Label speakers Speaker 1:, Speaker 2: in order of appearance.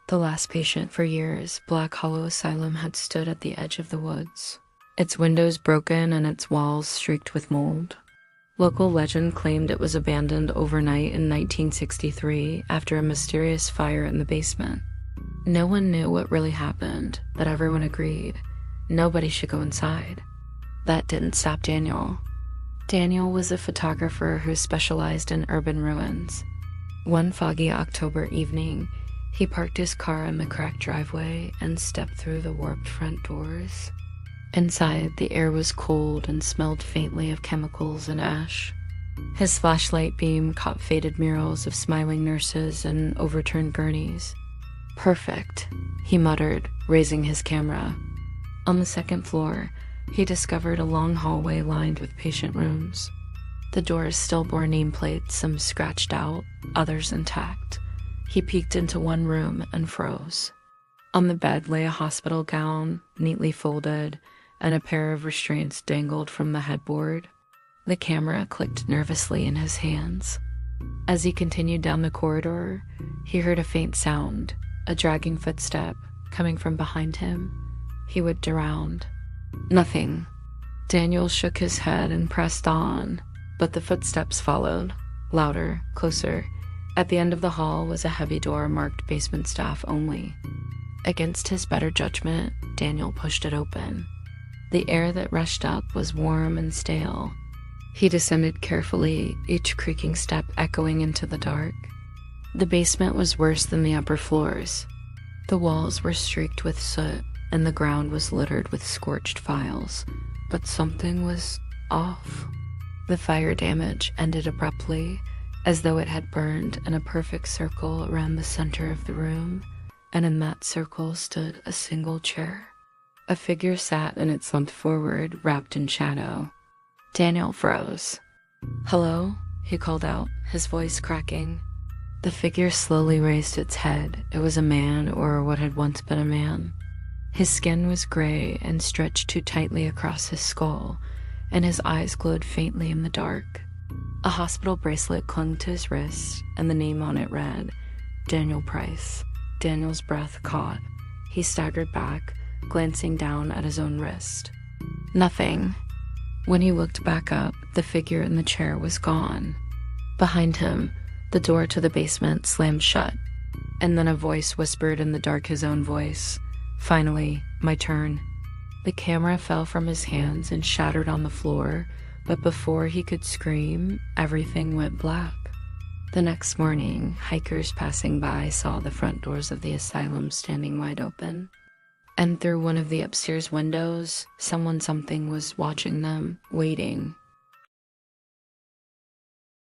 Speaker 1: The last patient for years, Black Hollow Asylum had stood at the edge of the woods, its windows broken and its walls streaked with mold. Local legend claimed it was abandoned overnight in 1963 after a mysterious fire in the basement. No one knew what really happened, but everyone agreed nobody should go inside. That didn't stop Daniel. Daniel was a photographer who specialized in urban ruins. One foggy October evening, he parked his car in the cracked driveway and stepped through the warped front doors. Inside, the air was cold and smelled faintly of chemicals and ash. His flashlight beam caught faded murals of smiling nurses and overturned gurneys. "Perfect," he muttered, raising his camera. On the second floor, he discovered a long hallway lined with patient rooms. The doors still bore nameplates, some scratched out, others intact. He peeked into one room and froze. On the bed lay a hospital gown, neatly folded, and a pair of restraints dangled from the headboard. The camera clicked nervously in his hands. As he continued down the corridor, he heard a faint sound, a dragging footstep, coming from behind him. He whipped around. Nothing. Daniel shook his head and pressed on, but the footsteps followed, louder, closer. At the end of the hall was a heavy door marked basement staff only. Against his better judgment, Daniel pushed it open. The air that rushed up was warm and stale. He descended carefully, each creaking step echoing into the dark. The basement was worse than the upper floors. The walls were streaked with soot, and the ground was littered with scorched files. But something was off. The fire damage ended abruptly, as though it had burned in a perfect circle around the center of the room, and in that circle stood a single chair. A figure sat in it slumped forward, wrapped in shadow. Daniel froze. "Hello?" he called out, his voice cracking. The figure slowly raised its head. It was a man, or what had once been a man. His skin was gray and stretched too tightly across his skull, and his eyes glowed faintly in the dark. A hospital bracelet clung to his wrist, and the name on it read, Daniel Price. Daniel's breath caught. He staggered back, glancing down at his own wrist. Nothing. When he looked back up, the figure in the chair was gone. Behind him, the door to the basement slammed shut, and then a voice whispered in the dark his own voice. "Finally, my turn." The camera fell from his hands and shattered on the floor, but before he could scream, everything went black. The next morning, hikers passing by saw the front doors of the asylum standing wide open. And through one of the upstairs windows, something was watching them, waiting,